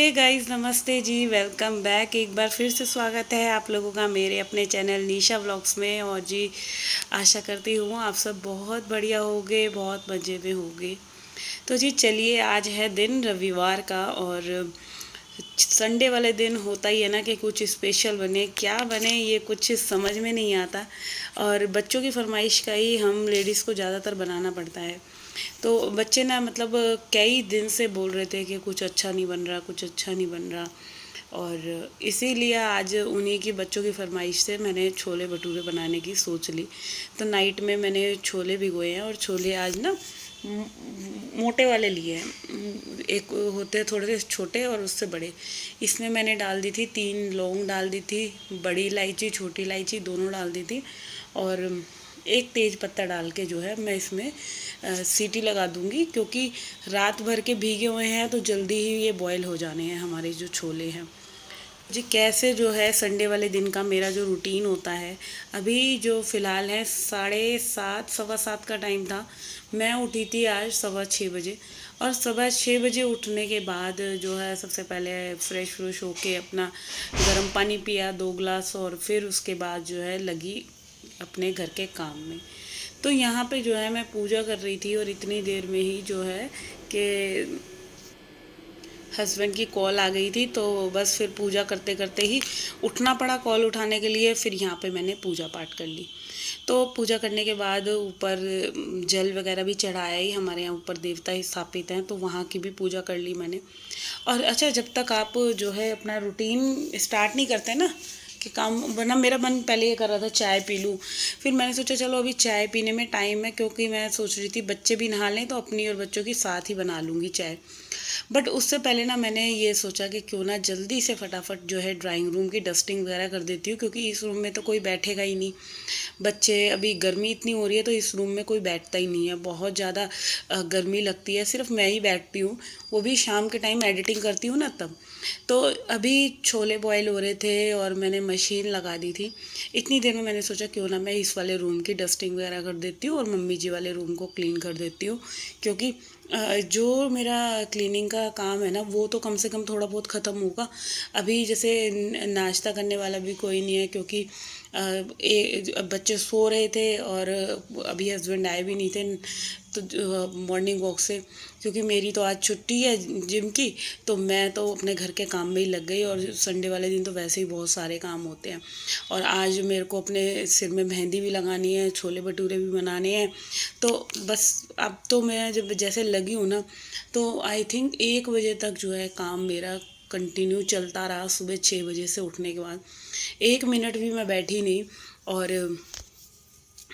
Hey guys, नमस्ते जी। Welcome back. एक बार फिर से स्वागत है आप लोगों का मेरे अपने चैनल निशा व्लॉग्स में। और जी, आशा करती हूँ आप सब बहुत बढ़िया होगे, बहुत मज़े में होगे। तो जी चलिए, आज है दिन रविवार का और संडे वाले दिन होता ही है ना कि कुछ स्पेशल बने। क्या बने ये कुछ समझ में नहीं आता, और बच्चों की फरमाइश का ही हम लेडीज़ को ज़्यादातर बनाना पड़ता है। तो बच्चे ना मतलब कई दिन से बोल रहे थे कि कुछ अच्छा नहीं बन रहा, कुछ अच्छा नहीं बन रहा। और इसीलिए आज उन्हीं की बच्चों की फरमाइश से मैंने छोले भटूरे बनाने की सोच ली। तो नाइट में मैंने छोले भिगोए हैं, और छोले आज ना मोटे वाले लिए हैं। एक होते हैं थोड़े से छोटे और उससे बड़े। इसमें मैंने डाल दी थी 3 लौंग डाल दी थी, बड़ी इलायची छोटी इलायची दोनों डाल दी थी, और एक तेज पत्ता डाल के जो है मैं इसमें सीटी लगा दूंगी, क्योंकि रात भर के भीगे हुए हैं तो जल्दी ही ये बॉयल हो जाने हैं हमारे जो छोले हैं। जी, कैसे जो है संडे वाले दिन का मेरा जो रूटीन होता है, अभी जो फ़िलहाल है 7:30 7:15 का टाइम था। मैं उठी थी आज 6:15 बजे, और 6:15 बजे उठने के बाद जो है सबसे पहले फ्रेश फ्रेश होके अपना गर्म पानी पिया 2 गिलास, और फिर उसके बाद जो है लगी अपने घर के काम में। तो यहाँ पे जो है मैं पूजा कर रही थी, और इतनी देर में ही जो है कि हस्बैंड की कॉल आ गई थी। तो बस फिर पूजा करते करते ही उठना पड़ा कॉल उठाने के लिए। फिर यहाँ पे मैंने पूजा पाठ कर ली। तो पूजा करने के बाद ऊपर जल वगैरह भी चढ़ाया ही, हमारे यहाँ ऊपर देवता ही स्थापित हैं, तो वहाँ की भी पूजा कर ली मैंने। और अच्छा, जब तक आप जो है अपना रूटीन स्टार्ट नहीं करते ना कि काम वरना मेरा मन पहले ये कर रहा था चाय पी लूँ। फिर मैंने सोचा चलो अभी चाय पीने में टाइम है, क्योंकि मैं सोच रही थी बच्चे भी नहा लें तो अपनी और बच्चों की साथ ही बना लूँगी चाय। बट उससे पहले ना मैंने ये सोचा कि क्यों ना जल्दी से फटाफट जो है ड्राइंग रूम की डस्टिंग वगैरह कर देती हूँ, क्योंकि इस रूम में तो कोई बैठेगा ही नहीं। बच्चे, अभी गर्मी इतनी हो रही है तो इस रूम में कोई बैठता ही नहीं है, बहुत ज़्यादा गर्मी लगती है, सिर्फ मैं ही बैठती हूँ, वो भी शाम के टाइम एडिटिंग करती हूँ ना तब। तो अभी छोले बॉयल हो रहे थे और मैंने मशीन लगा दी थी। इतनी देर में मैंने सोचा क्यों ना मैं इस वाले रूम की डस्टिंग वगैरह कर देती हूँ और मम्मी जी वाले रूम को क्लीन कर देती हूँ, क्योंकि जो मेरा क्लीनिंग का काम है ना वो तो कम से कम थोड़ा बहुत ख़त्म होगा। अभी जैसे नाश्ता करने वाला भी कोई नहीं है, क्योंकि बच्चे सो रहे थे, और अभी हस्बैंड आए भी नहीं थे तो मॉर्निंग वॉक से, क्योंकि मेरी तो आज छुट्टी है जिम की। तो मैं तो अपने घर के काम में ही लग गई, और संडे वाले दिन तो वैसे ही बहुत सारे काम होते हैं। और आज मेरे को अपने सिर में मेहंदी भी लगानी है, छोले भटूरे भी बनाने हैं। तो बस अब तो मैं जब जैसे लगी हूँ ना, तो आई थिंक 1 बजे तक जो है काम मेरा कंटिन्यू चलता रहा। सुबह 6 बजे से उठने के बाद 1 मिनट भी मैं बैठी नहीं। और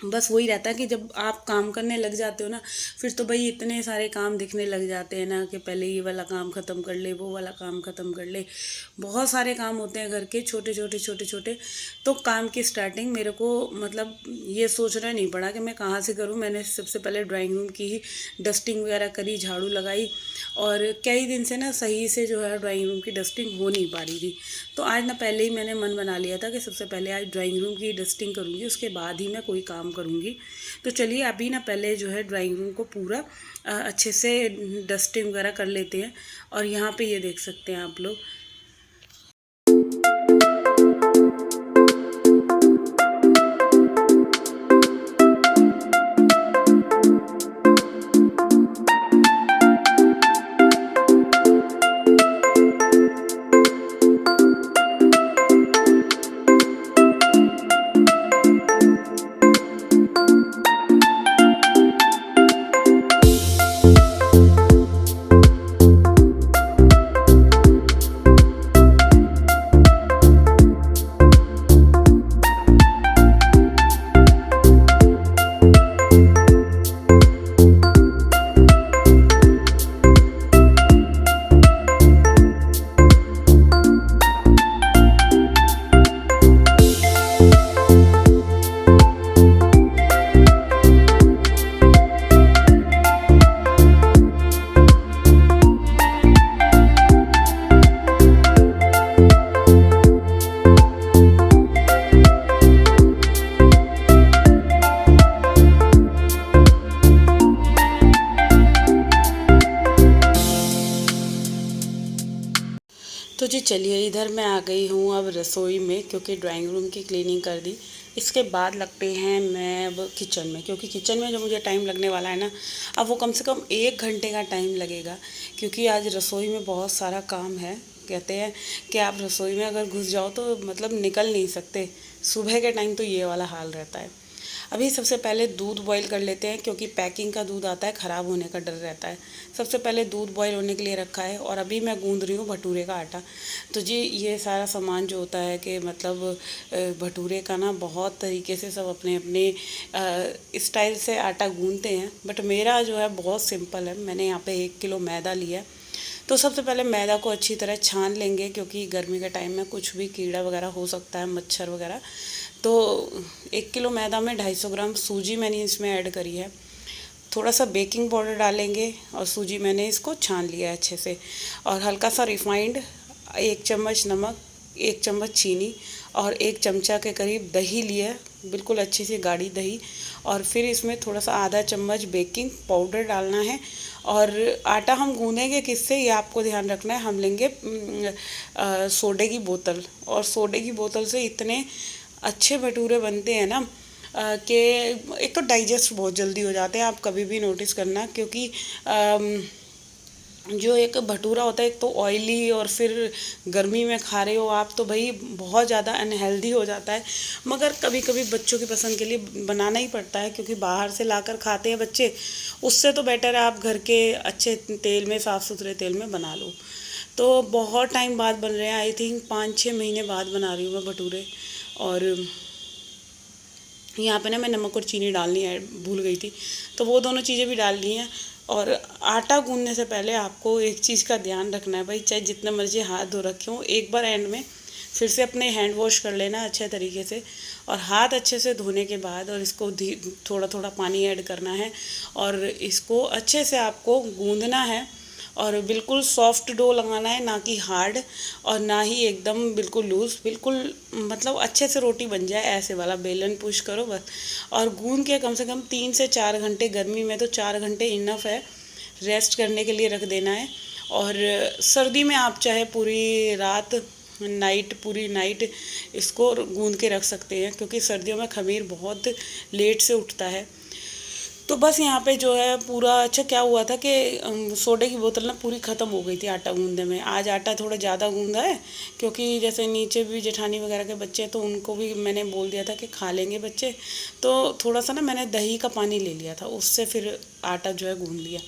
बस वही रहता है कि जब आप काम करने लग जाते हो ना, फिर तो भाई इतने सारे काम दिखने लग जाते हैं ना कि पहले ये वाला काम ख़त्म कर ले, वो वाला काम ख़त्म कर ले। बहुत सारे काम होते हैं घर के, छोटे छोटे छोटे छोटे। तो काम की स्टार्टिंग मेरे को मतलब ये सोचना नहीं पड़ा कि मैं कहाँ से करूँ। मैंने सबसे पहले ड्राइंग रूम की ही डस्टिंग वगैरह करी, झाड़ू लगाई। और कई दिन से ना सही से जो है ड्राइंग रूम की डस्टिंग हो नहीं पा रही थी। तो आज ना पहले ही मैंने मन बना लिया था कि सबसे पहले आज ड्राइंग रूम की डस्टिंग करूँगी, उसके बाद ही मैं कोई काम करूँगी। तो चलिए अभी ना पहले जो है ड्राइंग रूम को पूरा अच्छे से डस्टिंग वगैरह कर लेते हैं। और यहाँ पे ये देख सकते हैं आप लोग। तो जी चलिए, इधर मैं आ गई हूँ अब रसोई में, क्योंकि ड्राइंग रूम की क्लीनिंग कर दी। इसके बाद लगते हैं मैं अब किचन में, क्योंकि किचन में जो मुझे टाइम लगने वाला है ना, अब वो कम से कम 1 घंटे का टाइम लगेगा। क्योंकि आज रसोई में बहुत सारा काम है। कहते हैं कि आप रसोई में अगर घुस जाओ तो मतलब निकल नहीं सकते। सुबह के टाइम तो ये वाला हाल रहता है। अभी सबसे पहले दूध बॉईल कर लेते हैं, क्योंकि पैकिंग का दूध आता है, ख़राब होने का डर रहता है। सबसे पहले दूध बॉईल होने के लिए रखा है, और अभी मैं गूंद रही हूँ भटूरे का आटा। तो जी ये सारा सामान जो होता है कि मतलब भटूरे का ना बहुत तरीके से सब अपने अपने स्टाइल से आटा गूंदते हैं, बट मेरा जो है बहुत सिंपल है। मैंने यहाँ पे 1 किलो मैदा लिया है। तो सबसे पहले मैदा को अच्छी तरह छान लेंगे, क्योंकि गर्मी के टाइम में कुछ भी कीड़ा वगैरह हो सकता है, मच्छर वगैरह। तो 1 किलो मैदा में 250 ग्राम सूजी मैंने इसमें ऐड करी है। थोड़ा सा बेकिंग पाउडर डालेंगे, और सूजी मैंने इसको छान लिया है अच्छे से। और हल्का सा रिफाइंड, 1 चम्मच नमक, 1 चम्मच चीनी, और 1 चमचा के करीब दही लिया है, बिल्कुल अच्छी सी गाढ़ी दही। और फिर इसमें थोड़ा सा आधा चम्मच बेकिंग पाउडर डालना है। और आटा हम गूँधेंगे किससे, ये आपको ध्यान रखना है। हम लेंगे सोडे की बोतल, और सोडे की बोतल से इतने अच्छे भटूरे बनते हैं ना कि एक तो डाइजेस्ट बहुत जल्दी हो जाते हैं। आप कभी भी नोटिस करना, क्योंकि जो एक भटूरा होता है, एक तो ऑयली, और फिर गर्मी में खा रहे हो आप तो भाई बहुत ज़्यादा अनहेल्दी हो जाता है। मगर कभी कभी बच्चों की पसंद के लिए बनाना ही पड़ता है, क्योंकि बाहर से लाकर खाते हैं बच्चे। उससे तो बेटर है आप घर के अच्छे तेल में, साफ़ सुथरे तेल में बना लो। तो बहुत टाइम बाद बन रहे हैं, आई थिंक 5-6 महीने बाद बना रही हूँ मैं भटूरे। और यहाँ पे ना मैं नमक और चीनी डालनी है, भूल गई थी, तो वो दोनों चीज़ें भी डाल ली हैं। और आटा गूंदने से पहले आपको एक चीज़ का ध्यान रखना है भाई, चाहे जितने मर्जी हाथ धो रखे हों, एक बार एंड में फिर से अपने हैंड वॉश कर लेना अच्छे तरीके से। और हाथ अच्छे से धोने के बाद, और इसको थोड़ा थोड़ा पानी ऐड करना है, और इसको अच्छे से आपको गूंदना है। और बिल्कुल सॉफ्ट डो लगाना है, ना कि हार्ड, और ना ही एकदम बिल्कुल लूज़। बिल्कुल मतलब अच्छे से रोटी बन जाए ऐसे वाला बेलन पुश करो बस। और गूंद के कम से कम 3 से 4 घंटे, गर्मी में तो 4 घंटे इनफ है, रेस्ट करने के लिए रख देना है। और सर्दी में आप चाहे पूरी रात, पूरी नाइट इसको गूंद के रख सकते हैं, क्योंकि सर्दियों में खमीर बहुत लेट से उठता है। तो बस यहाँ पे जो है पूरा, अच्छा क्या हुआ था कि सोडे की बोतल ना पूरी ख़त्म हो गई थी आटा गूंदने में। आज आटा थोड़ा ज़्यादा गूंदा है, क्योंकि जैसे नीचे भी जेठानी वगैरह के बच्चे हैं, तो उनको भी मैंने बोल दिया था कि खा लेंगे बच्चे। तो थोड़ा सा ना मैंने दही का पानी ले लिया था, उससे फिर आटा जो है गूंद लिया।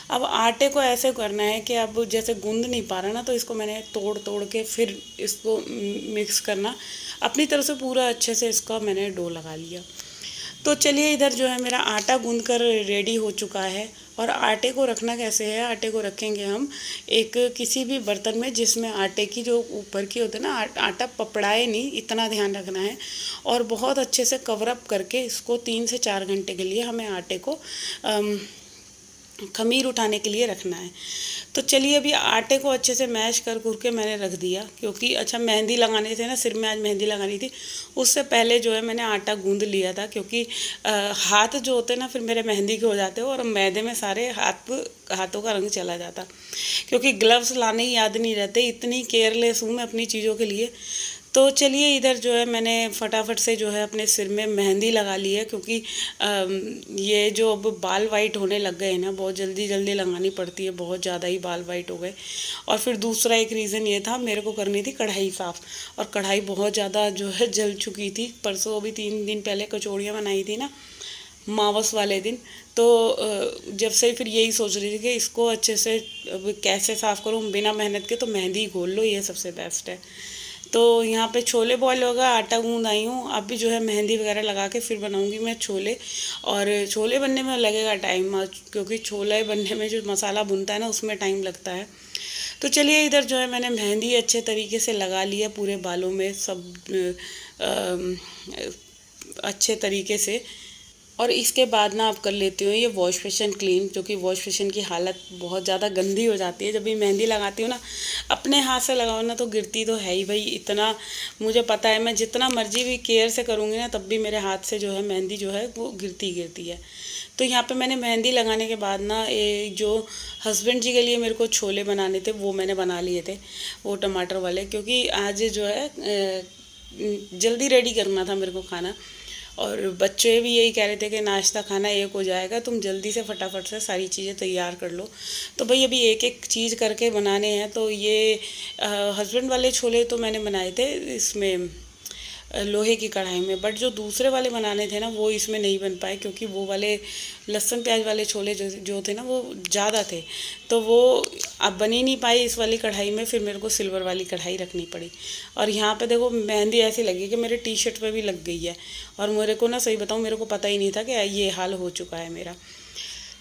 अब आटे को ऐसे करना है कि अब जैसे गूंद नहीं पा रहा ना, तो इसको मैंने तोड़ तोड़ के फिर इसको मिक्स करना अपनी तरफ से, पूरा अच्छे से इसका मैंने डो लगा लिया। तो चलिए, इधर जो है मेरा आटा गूंद कर रेडी हो चुका है। और आटे को रखना कैसे है, आटे को रखेंगे हम एक किसी भी बर्तन में, जिसमें आटे की जो ऊपर की होती है ना, आटा पपड़ाए नहीं, इतना ध्यान रखना है। और बहुत अच्छे से कवर अप करके इसको 3 से 4 घंटे के लिए हमें आटे को खमीर उठाने के लिए रखना है। तो चलिए, अभी आटे को अच्छे से मैश कर के मैंने रख दिया, क्योंकि अच्छा मेहंदी लगाने से ना, सिर में आज मेहंदी लगानी थी, उससे पहले जो है मैंने आटा गूंद लिया था। क्योंकि हाथ जो होते हैं ना फिर मेरे मेहंदी के हो जाते हो, और मैदे में सारे हाथों का रंग चला जाता। क्योंकि ग्लव्स लाने ही याद नहीं रहते, इतनी केयरलेस हूँ मैं अपनी चीज़ों के लिए। तो चलिए, इधर जो है मैंने फटाफट से जो है अपने सिर में मेहंदी लगा ली है, क्योंकि ये जो अब बाल वाइट होने लग गए हैं ना, बहुत जल्दी जल्दी लगानी पड़ती है, बहुत ज़्यादा ही बाल वाइट हो गए। और फिर दूसरा एक रीज़न ये था, मेरे को करनी थी कढ़ाई साफ़, और कढ़ाई बहुत ज़्यादा जो है जल चुकी थी। परसों अभी 3 दिन पहले कचौड़ियाँ बनाई थी ना, मावस वाले दिन। तो जब से फिर यही सोच रही थी कि इसको अच्छे से अब कैसे साफ़ करूँ बिना मेहनत के, तो मेहंदी घोल लो, ये सबसे बेस्ट है। तो यहाँ पे छोले बॉयल होगा, आटा गूंद आई हूँ। अब भी जो है मेहंदी वगैरह लगा के फिर बनाऊँगी मैं छोले। और छोले बनने में लगेगा टाइम, क्योंकि छोले बनने में जो मसाला भुनता है ना, उसमें टाइम लगता है। तो चलिए, इधर जो है मैंने मेहंदी अच्छे तरीके से लगा लिया पूरे बालों में, सब अच्छे तरीके से। और इसके बाद ना आप कर लेती हूँ ये वॉश बेसिन क्लीन, क्योंकि वॉश बेसिन की हालत बहुत ज़्यादा गंदी हो जाती है। जब भी मेहंदी लगाती हूँ ना, अपने हाथ से लगाओ ना, तो गिरती तो है ही भाई। इतना मुझे पता है, मैं जितना मर्जी भी केयर से करूँगी ना, तब भी मेरे हाथ से जो है मेहंदी जो है वो गिरती गिरती है। तो यहाँ पे मैंने मेहंदी लगाने के बाद ना जो हस्बैंड जी के लिए मेरे को छोले बनाने थे वो मैंने बना लिए थे, वो टमाटर वाले, क्योंकि आज जो है जल्दी रेडी करना था मेरे को खाना। और बच्चे भी यही कह रहे थे कि नाश्ता खाना एक हो जाएगा, तुम जल्दी से फटाफट से सारी चीज़ें तैयार कर लो। तो भाई अभी एक एक चीज़ करके बनाने हैं। तो ये हस्बैंड वाले छोले तो मैंने बनाए थे इसमें लोहे की कढ़ाई में, बट जो दूसरे वाले बनाने थे ना वो इसमें नहीं बन पाए, क्योंकि वो वाले लहसुन प्याज वाले छोले जो थे ना वो ज़्यादा थे, तो वो अब बन ही नहीं पाई इस वाली कढ़ाई में। फिर मेरे को सिल्वर वाली कढ़ाई रखनी पड़ी। और यहाँ पे देखो मेहंदी ऐसी लगी कि मेरे टी शर्ट पे भी लग गई है, और मेरे को ना सही बताऊँ मेरे को पता ही नहीं था कि ये हाल हो चुका है मेरा।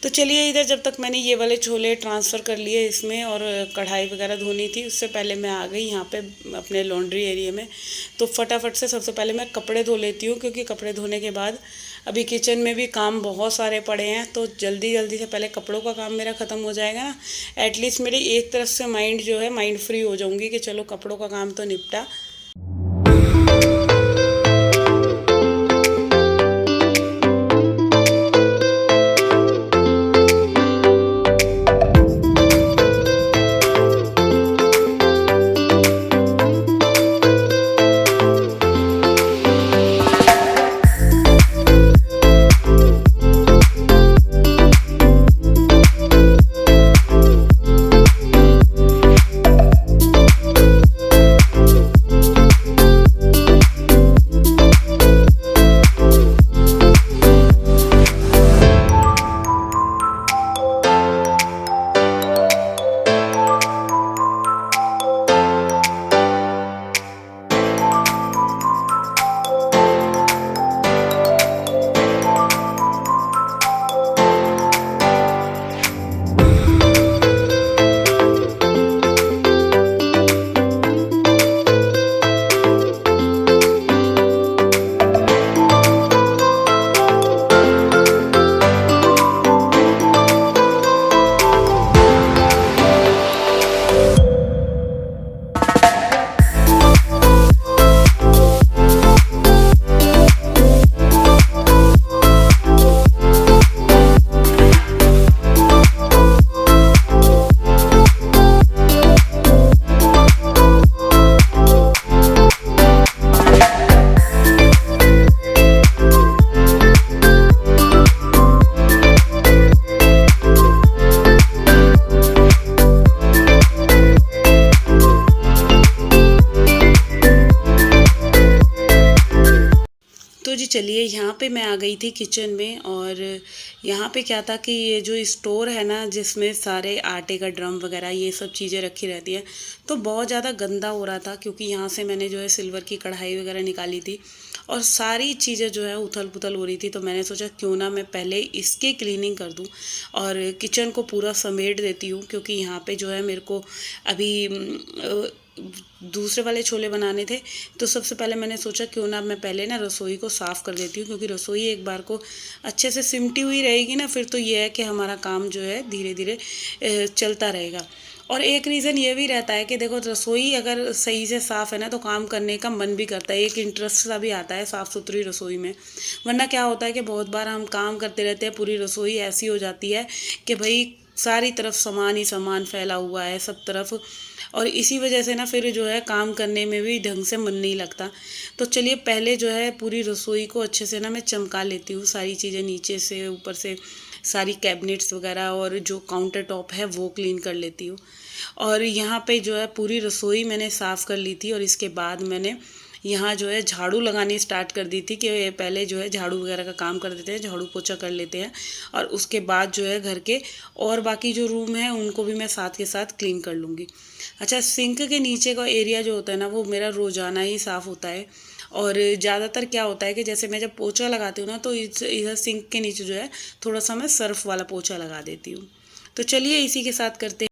तो चलिए इधर जब तक मैंने ये वाले छोले ट्रांसफ़र कर लिए इसमें, और कढ़ाई वगैरह धोनी थी, उससे पहले मैं आ गई यहाँ पे अपने लॉन्ड्री एरिया में। तो फटाफट से सबसे पहले मैं कपड़े धो लेती हूँ, क्योंकि कपड़े धोने के बाद अभी किचन में भी काम बहुत सारे पड़े हैं। तो जल्दी जल्दी से पहले कपड़ों का काम मेरा ख़त्म हो जाएगा ना, एटलीस्ट मेरी एक तरफ से माइंड जो है माइंड फ्री हो जाऊँगी कि चलो कपड़ों का काम तो निपटा। तो जी चलिए यहाँ पे मैं आ गई थी किचन में, और यहाँ पे क्या था कि ये जो स्टोर है ना जिसमें सारे आटे का ड्रम वगैरह ये सब चीज़ें रखी रहती हैं, तो बहुत ज़्यादा गंदा हो रहा था, क्योंकि यहाँ से मैंने जो है सिल्वर की कढ़ाई वगैरह निकाली थी और सारी चीज़ें जो है उथल पुथल हो रही थी। तो मैंने सोचा क्यों ना मैं पहले इसकी क्लीनिंग कर दूँ और किचन को पूरा समेट देती हूँ, क्योंकि यहाँ पे जो है मेरे को अभी दूसरे वाले छोले बनाने थे। तो सबसे पहले मैंने सोचा क्यों ना मैं पहले ना रसोई को साफ़ कर देती हूँ, क्योंकि रसोई एक बार को अच्छे से सिमटी हुई रहेगी ना, फिर तो ये है कि हमारा काम जो है धीरे धीरे चलता रहेगा। और एक रीज़न ये भी रहता है कि देखो रसोई अगर सही से साफ़ है ना तो काम करने का मन भी करता है, एक इंटरेस्ट सा भी आता है साफ़ सुथरी रसोई में। वरना क्या होता है कि बहुत बार हम काम करते रहते हैं, पूरी रसोई ऐसी हो जाती है कि भाई सारी तरफ सामान ही सामान फैला हुआ है सब तरफ, और इसी वजह से ना फिर जो है काम करने में भी ढंग से मन नहीं लगता। तो चलिए पहले जो है पूरी रसोई को अच्छे से ना मैं चमका लेती हूँ, सारी चीज़ें नीचे से ऊपर से सारी कैबिनेट्स वगैरह और जो काउंटर टॉप है वो क्लीन कर लेती हूँ। और यहाँ पे जो है पूरी रसोई मैंने साफ़ कर ली थी, और इसके बाद मैंने यहाँ जो है झाड़ू लगानी स्टार्ट कर दी थी कि पहले जो है झाड़ू वगैरह का काम कर देते हैं, झाड़ू पोछा कर लेते हैं, और उसके बाद जो है घर के और बाकी जो रूम है उनको भी मैं साथ के साथ क्लीन कर लूँगी। अच्छा, सिंक के नीचे का एरिया जो होता है ना वो मेरा रोज़ाना ही साफ़ होता है। और ज़्यादातर क्या होता है कि जैसे मैं जब पोछा लगाती हूँ ना तो इधर सिंक के नीचे जो है थोड़ा सा मैं सर्फ़ वाला पोछा लगा देती हूँ। तो चलिए इसी के साथ करते